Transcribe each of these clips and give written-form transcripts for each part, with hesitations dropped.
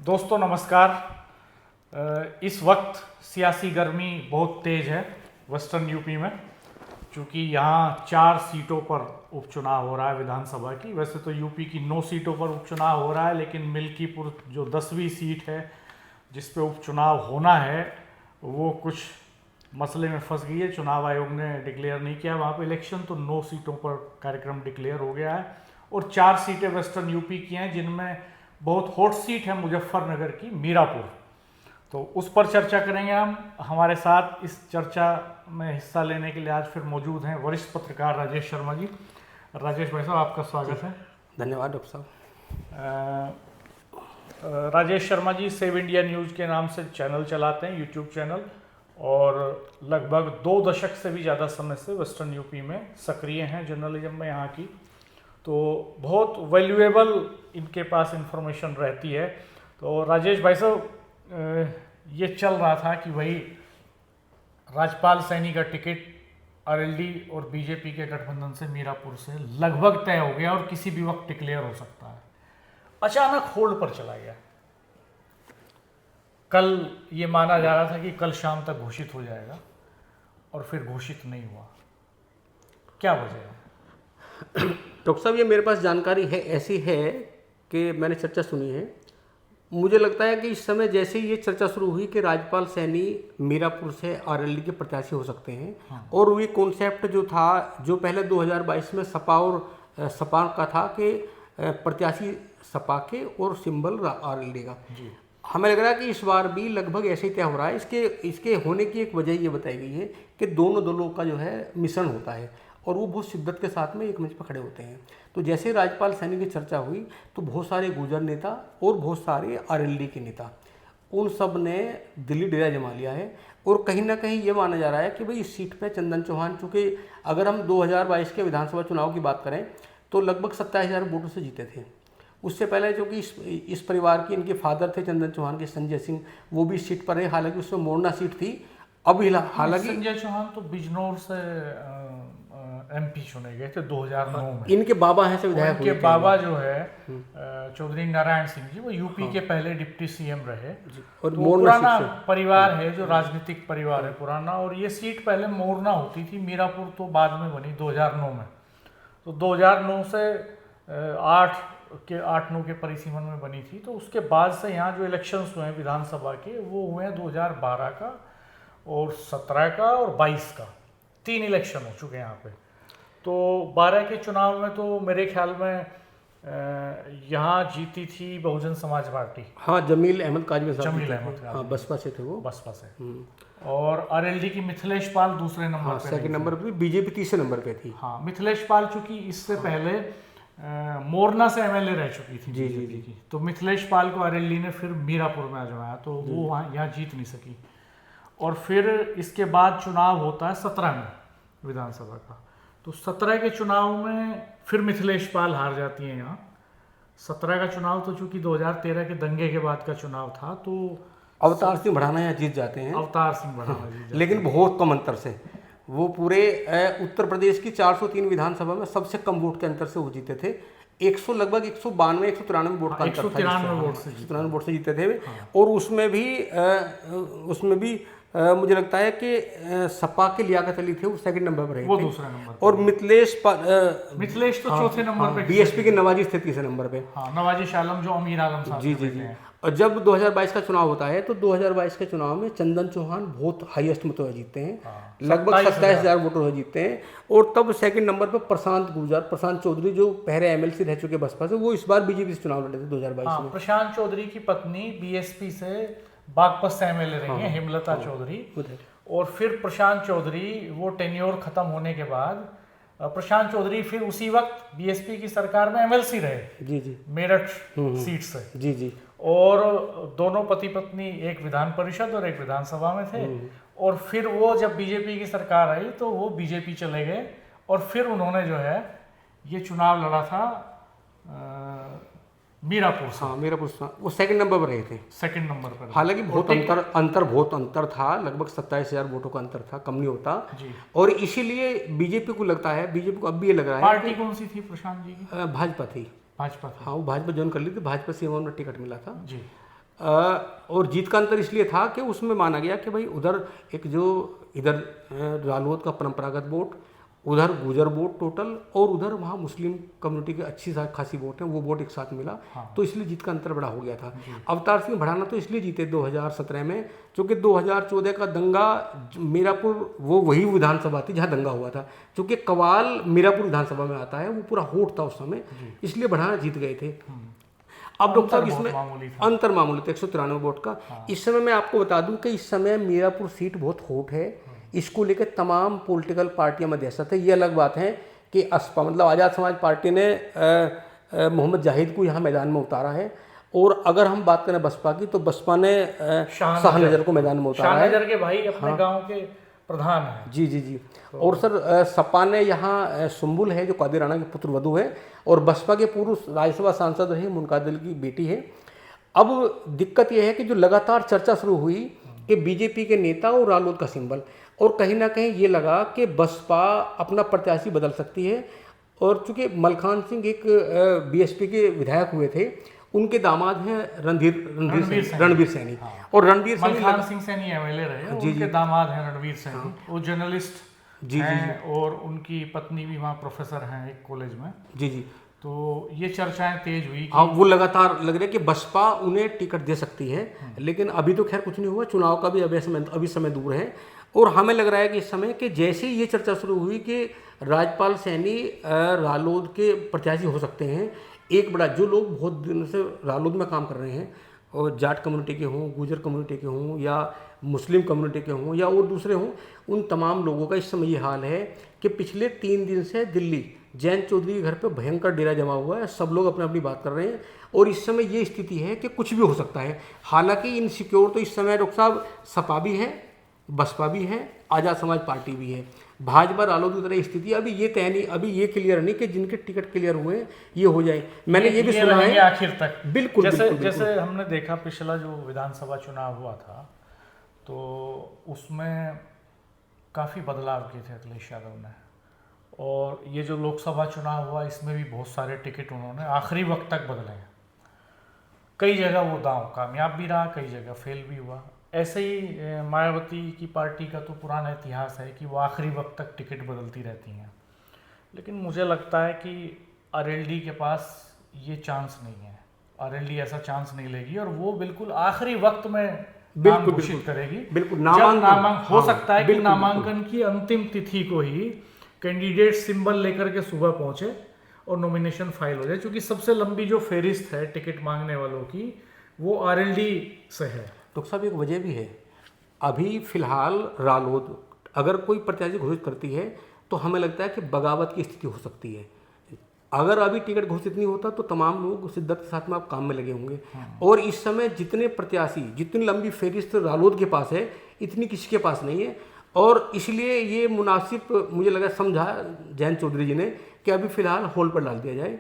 दोस्तों नमस्कार। इस वक्त सियासी गर्मी बहुत तेज है वेस्टर्न यूपी में, क्योंकि यहाँ 4 सीटों पर उपचुनाव हो रहा है विधानसभा की। वैसे तो यूपी की 9 सीटों पर उपचुनाव हो रहा है, लेकिन मिल्कीपुर जो 10वीं सीट है जिस पे उपचुनाव होना है वो कुछ मसले में फंस गई है। चुनाव आयोग ने डिक्लेयर नहीं किया वहाँ पे इलेक्शन, तो 9 सीटों पर कार्यक्रम डिक्लेयर हो गया है और 4 सीटें वेस्टर्न यूपी की हैं, जिनमें बहुत हॉट सीट है मुजफ्फरनगर की मीरापुर। तो उस पर चर्चा करेंगे हम। हमारे साथ इस चर्चा में हिस्सा लेने के लिए आज फिर मौजूद हैं वरिष्ठ पत्रकार राजेश शर्मा जी। राजेश भाई साहब, आपका स्वागत है। धन्यवाद डॉक्टर साहब। Rajesh Sharma ji save India news के नाम से चैनल चलाते हैं, यूट्यूब चैनल, और लगभग 2 दशक से भी ज़्यादा समय से वेस्टर्न यूपी में सक्रिय हैं जर्नलिज्म में यहाँ की। तो बहुत वैल्यूएबल इनके पास इंफॉर्मेशन रहती है। तो राजेश भाई साहब, ये चल रहा था कि वही राजपाल सैनी का टिकट आरएलडी और बीजेपी के गठबंधन से मीरापुर से लगभग तय हो गया और किसी भी वक्त डिक्लेयर हो सकता है। अचानक होल्ड पर चला गया। कल ये माना जा रहा था कि कल शाम तक घोषित हो जाएगा और फिर घोषित नहीं हुआ। क्या वजह है? डॉक्टर साहब, ये मेरे पास जानकारी है, ऐसी है कि मैंने चर्चा सुनी है। मुझे लगता है कि इस समय जैसे ही ये चर्चा शुरू हुई कि राजपाल सैनी मीरापुर से आरएलडी के प्रत्याशी हो सकते हैं, और ये कॉन्सेप्ट जो था, जो पहले 2022 में सपा और सपा का था कि प्रत्याशी सपा के और सिंबल आरएलडी का, हमें लग रहा है कि इस बार भी लगभग ऐसे ही तय हो रहा है। इसके होने की एक वजह ये बताई गई है कि दोनों दलों का जो है मिश्रण होता है और वो बहुत शिद्दत के साथ में एक मंच पर खड़े होते हैं। तो जैसे राजपाल सैनी की चर्चा हुई तो बहुत सारे गुर्जर नेता और बहुत सारे आरएलडी के नेता, उन सब ने दिल्ली डेरा जमा लिया है। और कहीं ना कहीं ये माना जा रहा है कि भाई इस सीट पे चंदन चौहान, चूँकि अगर हम 2022 के विधानसभा चुनाव की बात करें तो लगभग 27,000 वोटों से जीते थे। उससे पहले जो कि इस परिवार के इनके फादर थे चंदन चौहान के, संजय सिंह, वो भी इस सीट पर रहे। हालांकि उसमें मोरना सीट थी। अब हालांकि संजय चौहान तो बिजनौर से एमपी चुने गए थे 2009 में। इनके बाबा हैं से विधायक। इनके बाबा जो है चौधरी नारायण सिंह जी, वो यूपी के पहले डिप्टी सीएम रहे। और तो पुराना परिवार है, जो राजनीतिक परिवार है पुराना। और ये सीट पहले मोरना होती थी, मीरापुर तो बाद में बनी 2009 में। तो 2009 से 8-9 के परिसीमन में बनी थी। तो उसके बाद से यहाँ जो इलेक्शंस हुए हैं विधानसभा के, वो हुए हैं 2012 का और 17 का और 22 का। 3 इलेक्शन हो चुके हैं यहाँ पे। तो 12 के चुनाव में तो मेरे ख्याल में यहाँ जीती थी बहुजन समाज पार्टी। हाँ, जमील अहमद काजमी साहब। जमील अहमद काजमी, हाँ, बसपा से थे वो। बसपा से। और आरएलडी की मिथिलेश पाल दूसरे नंबर पे, सेकंड नंबर पे। बीजेपी तीसरे नंबर पे थी। हाँ, मिथिलेश पाल चूंकि इससे पहले मोरना से एमएलए रह चुकी थी बीजेपी की, तो मिथिलेश पाल को आरएलडी ने फिर मीरापुर में आजमाया, तो वो वहाँ यहाँ जीत नहीं सकी। और फिर इसके बाद चुनाव होता है 17 में विधानसभा का। तो 17 के चुनाव में फिर मिथिलेश पाल हार जाती हैं यहाँ। 17 का चुनाव तो चूंकि 2013 के दंगे के बाद का चुनाव था, तो अवतार सिंह भड़ाना यहाँ जीत जाते हैं। अवतार सिंह भड़ाना जीत जाते लेकिन बहुत कम अंतर से। वो पूरे उत्तर प्रदेश की 403 विधानसभा में सबसे कम वोट के अंतर से वो जीते थे। 100 लगभग 192-193 वोट का अंतर था। 193 वोट से जीते थे। और उसमें भी मुझे लगता है कि सपा के लियाकत अली थे, वो सेकंड नंबर पर रहे, वो दूसरा नंबर। और मिथिलेश तो चौथे नंबर पे। बीएसपी के नवाजी थे तीसरे नंबर पे। हाँ, नवाजी आलम जो अमीर आलम साहब। जी। और जब 2022 का चुनाव होता है तो 2022 के चुनाव में चंदन चौहान बहुत हाईएस्ट मतों से जीतते हैं। लगभग 27,000 वोटों से जीतते हैं। और तब सेकंड नंबर पर प्रशांत चौधरी, जो पहले एमएलसी रह चुके बसपा से, वो इस बार बीजेपी से चुनाव लड़े थे 2022 में। प्रशांत चौधरी की पत्नी बीएसपी से बागपत से एमएलए रही हैं, हेमलता चौधरी। और फिर प्रशांत चौधरी, वो टेन्योर खत्म होने के बाद प्रशांत चौधरी फिर उसी वक्त बीएसपी की सरकार में एमएलसी रहे, मेरठ सीट से। जी। और दोनों पति पत्नी एक विधान परिषद और एक विधानसभा में थे। और फिर वो जब बीजेपी की सरकार आई तो वो बीजेपी चले गए, और फिर उन्होंने जो है ये चुनाव लड़ा था मीरापुर से। हाँ, मीरापुर से वो सेकंड नंबर पर रहे थे। सेकंड नंबर पर। हालांकि बहुत अंतर था। लगभग 27,000 वोटों का अंतर था, कम नहीं होता जी। और इसीलिए बीजेपी को लगता है, बीजेपी को अब भी ये लग रहा है। पार्टी कौन सी थी प्रशांत जी की? भाजपा थी। भाजपा। हाँ, वो भाजपा ज्वाइन कर ली थी। भाजपा से उन्होंने टिकट मिला था जी। और जीत का अंतर इसलिए था कि उसमें माना गया कि भाई उधर एक जो इधर रालोद का परंपरागत वोट, उधर गुजर वोट टोटल, और उधर वहाँ मुस्लिम कम्युनिटी के अच्छी खासी वोट हैं, वो वोट एक साथ मिला। तो इसलिए जीत का अंतर बड़ा हो गया था। अवतार सिंह भड़ाना तो इसलिए जीते 2017 में, क्योंकि 2014 का दंगा मीरापुर, वो वही विधानसभा थी जहाँ दंगा हुआ था, क्योंकि कवाल मीरापुर विधानसभा में आता है, वो पूरा होट था उस समय, इसलिए भड़ाना जीत गए थे। अब डॉक्टर साहब इसमें अंतर मामूली था 193 वोट का। इस समय मैं आपको बता दूं कि इस समय मीरापुर सीट बहुत होट है, इसको लेकर तमाम पॉलिटिकल पार्टियां मध्यस्थत है। ये अलग बात है कि असपा मतलब आज़ाद समाज पार्टी ने मोहम्मद जाहिद को यहाँ मैदान में उतारा है, और अगर हम बात करें बसपा की तो बसपा ने शाहनजर को मैदान में उतारा है। शाहनजर के भाई अपने गांव के प्रधान हैं। जी। और सर सपा ने यहाँ सुम्बुल है जो कादिर राणा के पुत्र वधु है, और बसपा के पूर्व राज्यसभा सांसद रहे मुनकादिल की बेटी है। अब दिक्कत यह है कि जो लगातार चर्चा शुरू हुई कि बीजेपी के नेता और रालोद का सिंबल, और कहीं ना कहीं ये लगा कि बसपा अपना प्रत्याशी बदल सकती है। और चूंकि मलखान सिंह एक बीएसपी के विधायक हुए थे, उनके दामाद हैं रणवीर सैनी। और रणवीर सैनी मलखान सिंह सैनी एमएलए रहे, उनके दामाद हैं रणवीर सैनी, वो जर्नलिस्ट हैं, और उनकी पत्नी भी वहाँ प्रोफेसर हैं एक कॉलेज में। जी। तो ये चर्चाएं तेज हुई। हाँ, वो लगातार लग रहा है कि बसपा उन्हें टिकट दे सकती है, लेकिन अभी तो खैर कुछ नहीं हुआ, चुनाव का भी अभी समय दूर है। और हमें लग रहा है कि इस समय कि जैसे ही ये चर्चा शुरू हुई कि राजपाल सैनी रालोद के प्रत्याशी हो सकते हैं, एक बड़ा जो लोग बहुत दिनों से रालोद में काम कर रहे हैं, और जाट कम्युनिटी के हों, गुजर कम्युनिटी के हों, या मुस्लिम कम्युनिटी के हों, या और दूसरे हों, उन तमाम लोगों का इस समय ये हाल है कि पिछले 3 दिन से दिल्ली जैन चौधरी के घर पे भयंकर डेरा जमा हुआ है। सब लोग अपनी अपनी बात कर रहे हैं, और इस समय ये स्थिति है कि कुछ भी हो सकता है। हालांकि इनसिक्योर तो इस समय डॉक्टर साहब सपा भी है, बसपा भी है, आज़ाद समाज पार्टी भी है, भाजपा रालोद की तरह स्थिति अभी ये तय नहीं, अभी ये क्लियर नहीं कि जिनके टिकट क्लियर हुए हैं ये हो जाए। मैंने ये भी सुना है आखिर तक। बिल्कुल जैसे हमने देखा पिछला जो विधानसभा चुनाव हुआ था, तो उसमें काफ़ी बदलाव किए थे अखिलेश यादव ने, और ये जो लोकसभा चुनाव हुआ इसमें भी बहुत सारे टिकट उन्होंने आखिरी वक्त तक बदले हैं। कई जगह वो दांव कामयाब भी रहा, कई जगह फेल भी हुआ। ऐसे ही मायावती की पार्टी का तो पुराना इतिहास है कि वो आखिरी वक्त तक टिकट बदलती रहती हैं, लेकिन मुझे लगता है कि आरएलडी के पास ये चांस नहीं है। आरएलडी ऐसा चांस नहीं लेगी, और वो बिल्कुल आखिरी वक्त में नाम घोषित करेगी। बिल्कुल हो सकता है कि नामांकन की अंतिम तिथि को ही कैंडिडेट सिंबल लेकर के सुबह पहुंचे और नॉमिनेशन फाइल हो जाए, क्योंकि सबसे लंबी जो फेरिस्त है टिकट मांगने वालों की वो आरएलडी से है। डॉक्टर साहब एक वजह भी है, अभी फिलहाल रालोद अगर कोई प्रत्याशी घोषित करती है तो हमें लगता है कि बगावत की स्थिति हो सकती है। अगर अभी टिकट घोषित नहीं होता तो तमाम लोग शिद्दत के साथ में आप काम में लगे होंगे, और इस समय जितने प्रत्याशी, जितनी लंबी फेरिस्त रालोद के पास है, इतनी किसी के पास नहीं है। और इसलिए ये मुनासिब मुझे लगा समझा जैन चौधरी जी ने कि अभी फिलहाल होल्ड पर डाल दिया जाए।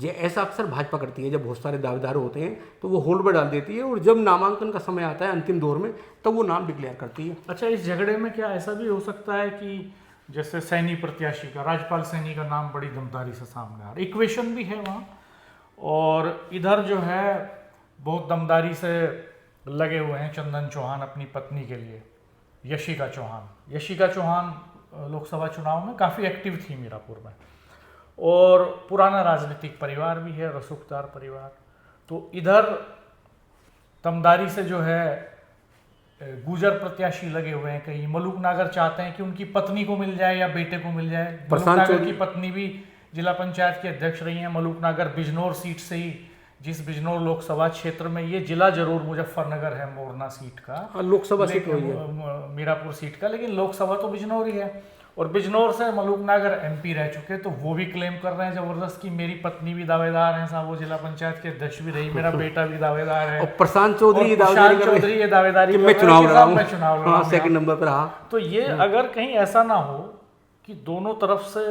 ऐसा अक्सर भाजपा करती है, जब बहुत सारे दावेदार होते हैं तो वो होल्ड पर डाल देती है, और जब नामांकन का समय आता है अंतिम दौर में तब वो नाम डिक्लेयर करती है। अच्छा, इस झगड़े में क्या ऐसा भी हो सकता है कि जैसे सैनी प्रत्याशी का, राजपाल सैनी का नाम बड़ी दमदारी से सामने आ रहा है, इक्वेशन भी है वहाँ, और इधर जो है बहुत दमदारी से लगे हुए हैं चंदन चौहान अपनी पत्नी के लिए, यशिका चौहान लोकसभा चुनाव में काफ़ी एक्टिव थी मीरापुर में, और पुराना राजनीतिक परिवार भी है, रसूखदार परिवार। तो इधर दमदारी से जो है गुजर प्रत्याशी लगे हुए हैं, कहीं मलूक नागर चाहते हैं कि उनकी पत्नी को मिल जाए या बेटे को मिल जाए। मलूक नागर की पत्नी भी जिला पंचायत की अध्यक्ष रही हैं। मलूक नागर बिजनौर सीट से ही, जिस बिजनौर लोकसभा क्षेत्र में, ये जिला जरूर मुजफ्फरनगर है मोरना सीट का, लोकसभा सीट मीरापुर सीट का, लेकिन लोकसभा तो बिजनौर ही है, और बिजनौर से मलूक नागर एमपी रह चुके, तो वो भी क्लेम कर रहे हैं जबरदस्त कि मेरी पत्नी भी दावेदार है साहब, वो जिला पंचायत के अध्यक्ष भी रही, मेरा बेटा भी दावेदार है, और प्रशांत चौधरी ये दावेदारी मैं चुनाव लड़ा हूं, सेकंड नंबर पर रहा। तो ये अगर कहीं ऐसा ना हो कि दोनों तरफ से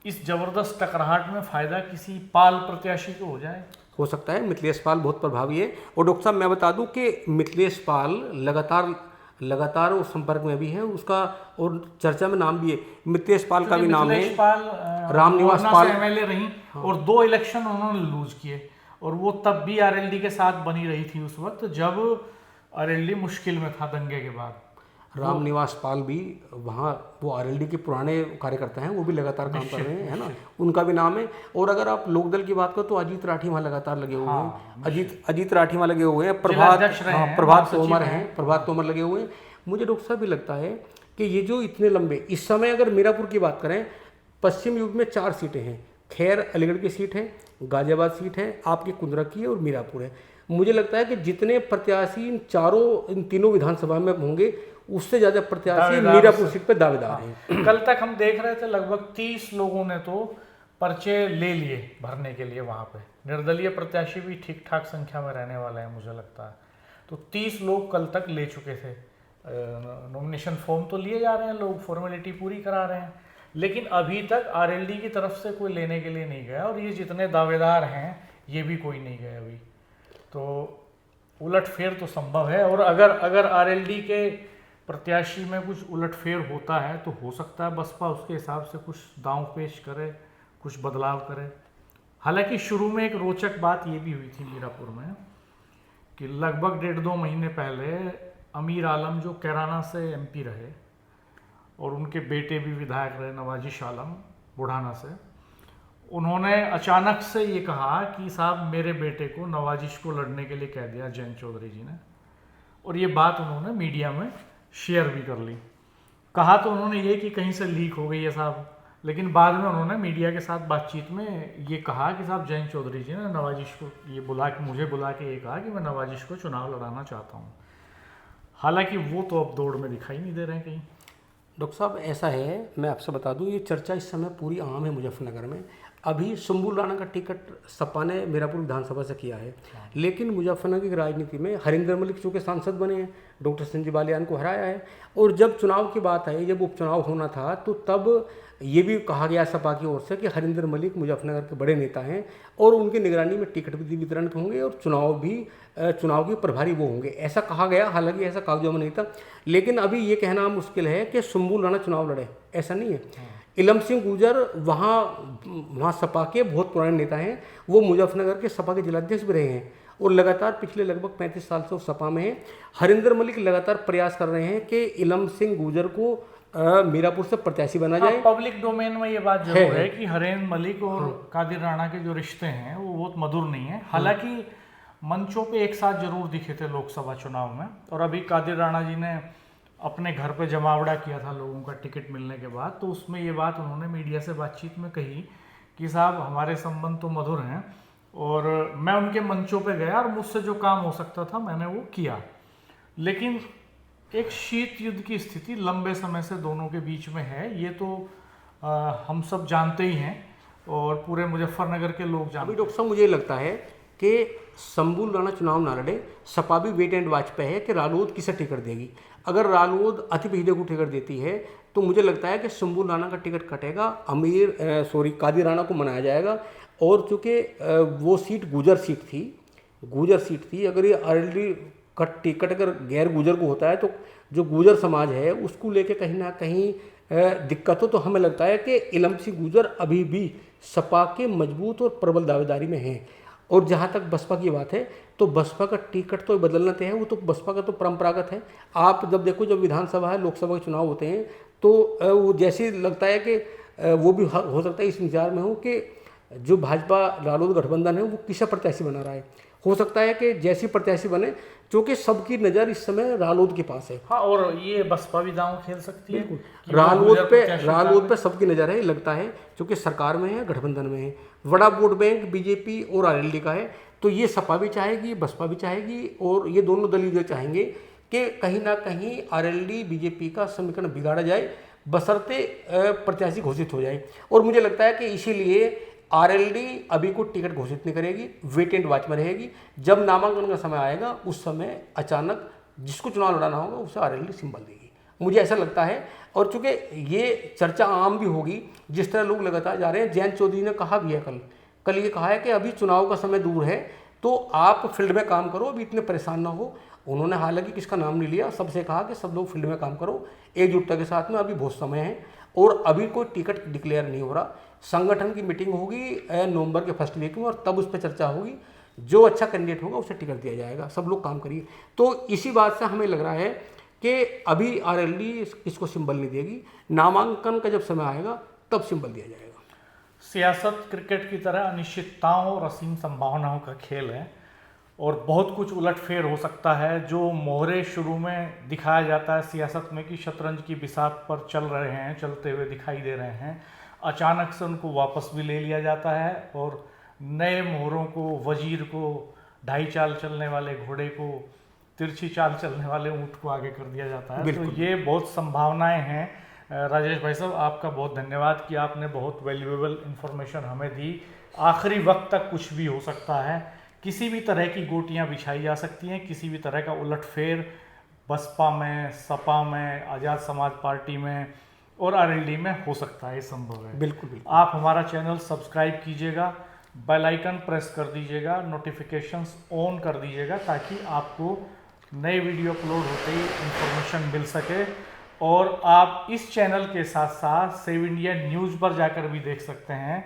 इस जबरदस्त टकराहट में फायदा किसी पाल प्रत्याशी को हो जाए, हो सकता है। मिथिलेश पाल बहुत प्रभावी है, और डॉक्टर साहब मैं बता दूं कि मिथिलेश पाल लगातार उस संपर्क में भी है उसका, और चर्चा में नाम भी है। मिथिलेश पाल का भी नाम है, मिथिलेश पाल रामनिवास पाल एमएलए रही, और 2 इलेक्शन उन्होंने लूज किए, और वो तब भी आरएलडी के साथ बनी रही थी उस वक्त जब आरएलडी मुश्किल में था दंगे के बाद। रामनिवास पाल भी वहाँ, वो आरएलडी के पुराने कार्यकर्ता हैं, वो भी लगातार काम कर रहे हैं, है ना, उनका भी नाम है। और अगर आप लोकदल की बात करो तो अजीत राठी वहाँ लगातार लगे हुए हैं, अजीत राठी वहाँ लगे हुए हैं, प्रभात तोमर लगे हुए हैं। मुझे डॉक्टर साहब भी लगता है कि ये जो इतने लंबे, इस समय अगर मीरापुर की बात करें, पश्चिम यूपी में 4 सीटें हैं। खैर अलीगढ़ की सीट है, गाजियाबाद सीट है, आपकी कुंदरा की है और मीरापुर है। मुझे लगता है कि जितने प्रत्याशी इन तीनों विधानसभा में होंगे उससे ज़्यादा प्रत्याशी मीरापुर सीट पर दावेदार हैं। कल तक हम देख रहे थे लगभग 30 लोगों ने तो पर्चे ले लिए भरने के लिए वहाँ पे। निर्दलीय प्रत्याशी भी ठीक ठाक संख्या में रहने वाले हैं मुझे लगता है। तो 30 लोग कल तक ले चुके थे। नॉमिनेशन फॉर्म तो लिए जा रहे हैं, लोग फॉर्मेलिटी पूरी करा रहे हैं, लेकिन अभी तक आरएलडी की तरफ से कोई लेने के लिए नहीं गया। और ये जितने दावेदार हैं ये भी कोई नहीं गए अभी। तो उलटफेर तो संभव है। और अगर आरएलडी के प्रत्याशी में कुछ उलटफेर होता है तो हो सकता है बसपा उसके हिसाब से कुछ दांव पेश करे, कुछ बदलाव करे। हालांकि शुरू में एक रोचक बात ये भी हुई थी मीरापुर में कि लगभग 1.5-2 महीने पहले अमीर आलम जो कैराना से एमपी रहे और उनके बेटे भी विधायक रहे नवाजिश आलम बुढ़ाना से, उन्होंने अचानक से ये कहा कि साहब मेरे बेटे को नवाजिश को लड़ने के लिए कह दिया जयंत चौधरी जी ने। और ये बात उन्होंने मीडिया में शेयर भी कर ली। कहा तो उन्होंने ये कि कहीं से लीक हो गई है साहब, लेकिन बाद में उन्होंने मीडिया के साथ बातचीत में ये कहा कि साहब जयंत चौधरी जी ने नवाजिश को मुझे बुला के ये कहा कि मैं नवाजिश को चुनाव लड़ाना चाहता हूँ। हालांकि वो तो अब दौड़ में दिखाई नहीं दे रहे हैं कहीं। डॉक्टर साहब ऐसा है, मैं आपसे बता दूं, ये चर्चा इस समय पूरी आम है मुजफ्फरनगर में। अभी सुंबुल राणा का टिकट सपा ने मीरापुर विधानसभा से किया है, लेकिन मुजफ्फरनगर की राजनीति में हरिंदर मलिक चूँकि सांसद बने हैं, डॉक्टर संजीव बालियान को हराया है। और जब चुनाव की बात आई, जब उपचुनाव होना था, तो तब ये भी कहा गया सपा की ओर से कि हरिंदर मलिक मुजफ्फरनगर के बड़े नेता हैं और उनकी निगरानी में टिकट भी वितरण होंगे और चुनाव के प्रभारी वो होंगे, ऐसा कहा गया। हालांकि ऐसा कागजों में नहीं था, लेकिन अभी ये कहना मुश्किल है कि सुंबुल राणा चुनाव लड़े, ऐसा नहीं है। इलम सिंह गुर्जर वहाँ सपा के बहुत पुराने नेता हैं, वो मुजफ्फरनगर के सपा के जिलाध्यक्ष भी रहे हैं और लगातार पिछले लगभग 35 साल से वो सपा में हैं। हरिंदर मलिक लगातार प्रयास कर रहे हैं कि इलम सिंह गुर्जर को मीरापुर से प्रत्याशी बना जाए। पब्लिक डोमेन में ये बात जरूर है कि हरेंद्र मलिक और कादिर राणा के जो रिश्ते हैं वो बहुत मधुर नहीं है। हालांकि मंचों पे एक साथ जरूर दिखे थे लोकसभा चुनाव में, और अभी कादिर राणा जी ने अपने घर पे जमावड़ा किया था लोगों का टिकट मिलने के बाद, तो उसमें ये बात उन्होंने मीडिया से बातचीत में कही कि साहब हमारे संबंध तो मधुर हैं और मैं उनके मंचों पे गया और मुझसे जो काम हो सकता था मैंने वो किया। लेकिन एक शीत युद्ध की स्थिति लंबे समय से दोनों के बीच में है, ये तो हम सब जानते ही हैं और पूरे मुजफ्फरनगर के लोग जानते हैं। अभी डॉक्टर साहब मुझे लगता है कि शंभू राणा चुनाव ना लड़े, सपा भी वेट एंड वॉच पे है कि रालोद किसे टिकट देगी। अगर रालोद अति बहीदे को टिकट देती है तो मुझे लगता है कि शंभू राणा का टिकट कटेगा, कादिर राणा को मनाया जाएगा। और चूँकि वो सीट गुजर सीट थी, अगर ये आरएलडी का टिकट अगर गैर गुजर को होता है तो जो गुजर समाज है उसको लेके कहीं ना कहीं दिक्कत हो, तो हमें लगता है कि इलम सिंह गुर्जर अभी भी सपा के मजबूत और प्रबल दावेदारी में हैं। और जहाँ तक बसपा की बात है तो बसपा का टिकट तो बदलना तय है, वो तो बसपा का तो परंपरागत है। आप जब देखो, जब विधानसभा है, लोकसभा के चुनाव होते हैं तो वो जैसे लगता है कि वो भी हो सकता है इस विचार में हो कि जो भाजपा रालोद गठबंधन है वो किसा प्रत्याशी बना रहा है। हो सकता है कि जैसी प्रत्याशी बने, क्योंकि सबकी नज़र इस समय रालोद के पास है। हाँ, और ये बसपा भी दांव खेल सकती है। रालोद पे सबकी नज़र है, लगता है, क्योंकि सरकार में है, गठबंधन में है, बड़ा वोट बैंक बीजेपी और आरएलडी का है। तो ये सपा भी चाहेगी, बसपा भी चाहेगी और ये दोनों दल ये चाहेंगे कि कहीं ना कहीं आरएलडी बीजेपी का समीकरण बिगाड़ा जाए, बशर्ते प्रत्याशी घोषित हो जाए। और मुझे लगता है कि इसीलिए आरएलडी अभी को टिकट घोषित नहीं करेगी, वेट एंड वॉच में रहेगी। जब नामांकन का समय आएगा उस समय अचानक जिसको चुनाव लड़ाना होगा उसे आरएलडी सिंबल देगी, मुझे ऐसा लगता है। और चूंकि ये चर्चा आम भी होगी, जिस तरह लोग लगातार जा रहे हैं, जयंत चौधरी ने कहा भी है कल ये कहा है कि अभी चुनाव का समय दूर है तो आप फील्ड में काम करो, अभी इतने परेशान ना हो। उन्होंने हालांकि किसका नाम नहीं लिया, सबसे कहा कि सब लोग फील्ड में काम करो एकजुटता के साथ में, अभी बहुत समय है और अभी कोई टिकट डिक्लेयर नहीं हो रहा। संगठन की मीटिंग होगी नवंबर के फर्स्ट वीक में और तब उस पर चर्चा होगी जो अच्छा कैंडिडेट होगा उसे टिकट दिया जाएगा, सब लोग काम करिए। तो इसी बात से हमें लग रहा है कि अभी आरएलडी इसको सिंबल नहीं देगी, नामांकन का जब समय आएगा तब सिंबल दिया जाएगा। सियासत क्रिकेट की तरह अनिश्चितताओं और असीम संभावनाओं का खेल है और बहुत कुछ उलटफेर हो सकता है। जो मोहरे शुरू में दिखाया जाता है सियासत में कि शतरंज की बिसात पर चल रहे हैं, चलते हुए दिखाई दे रहे हैं, अचानक से उनको वापस भी ले लिया जाता है और नए मोहरों को, वजीर को, ढाई चाल चलने वाले घोड़े को, तिरछी चाल चलने वाले ऊँट को आगे कर दिया जाता है। तो ये बहुत संभावनाएं हैं। राजेश भाई साहब, आपका बहुत धन्यवाद कि आपने बहुत वैल्यूएबल इंफॉर्मेशन हमें दी। आखिरी वक्त तक कुछ भी हो सकता है, किसी भी तरह की गोटियां बिछाई जा सकती हैं, किसी भी तरह का उलटफेर बसपा में, सपा में, आज़ाद समाज पार्टी में और आरएलडी में हो सकता है, ये संभव है। बिल्कुल बिल्कुल। आप हमारा चैनल सब्सक्राइब कीजिएगा, बेल आइकन प्रेस कर दीजिएगा, नोटिफिकेशंस ऑन कर दीजिएगा ताकि आपको नए वीडियो अपलोड होते ही इंफॉर्मेशन मिल सके। और आप इस चैनल के साथ साथ सेव इंडिया न्यूज़ पर जाकर भी देख सकते हैं।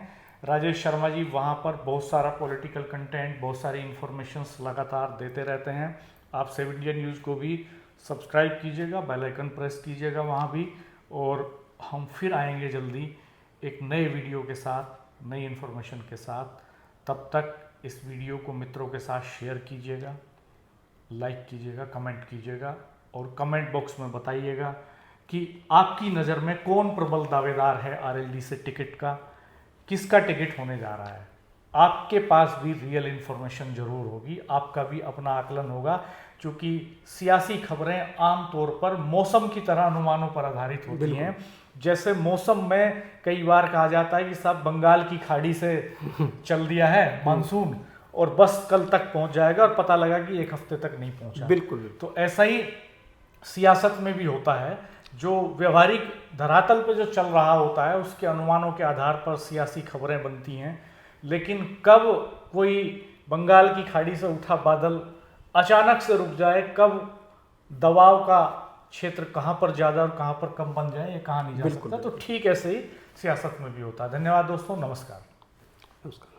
राजेश शर्मा जी वहाँ पर बहुत सारा पॉलिटिकल कंटेंट, बहुत सारी इंफॉर्मेशंस लगातार देते रहते हैं। आप सेव इंडिया न्यूज़ को भी सब्सक्राइब कीजिएगा, बेल आइकन प्रेस कीजिएगा वहाँ भी। और हम फिर आएंगे जल्दी एक नए वीडियो के साथ, नई इन्फॉर्मेशन के साथ। तब तक इस वीडियो को मित्रों के साथ शेयर कीजिएगा, लाइक कीजिएगा, कमेंट कीजिएगा और कमेंट बॉक्स में बताइएगा कि आपकी नज़र में कौन प्रबल दावेदार है आरएलडी से टिकट का, किसका टिकट होने जा रहा है। आपके पास भी रियल इन्फॉर्मेशन जरूर होगी, आपका भी अपना आकलन होगा, क्योंकि सियासी खबरें आमतौर पर मौसम की तरह अनुमानों पर आधारित होती हैं। जैसे मौसम में कई बार कहा जाता है कि साहब बंगाल की खाड़ी से चल दिया है मानसून और बस कल तक पहुंच जाएगा और पता लगा कि एक हफ्ते तक नहीं पहुंचा। बिल्कुल। तो ऐसा ही सियासत में भी होता है, जो व्यवहारिक धरातल पर जो चल रहा होता है उसके अनुमानों के आधार पर सियासी खबरें बनती हैं। लेकिन कब कोई बंगाल की खाड़ी से उठा बादल अचानक से रुक जाए, कब दबाव का क्षेत्र कहाँ पर ज़्यादा और कहाँ पर कम बन जाए, ये कहा नहीं जा सकता। तो ठीक ऐसे ही सियासत में भी होता है। धन्यवाद दोस्तों, नमस्कार। नमस्कार।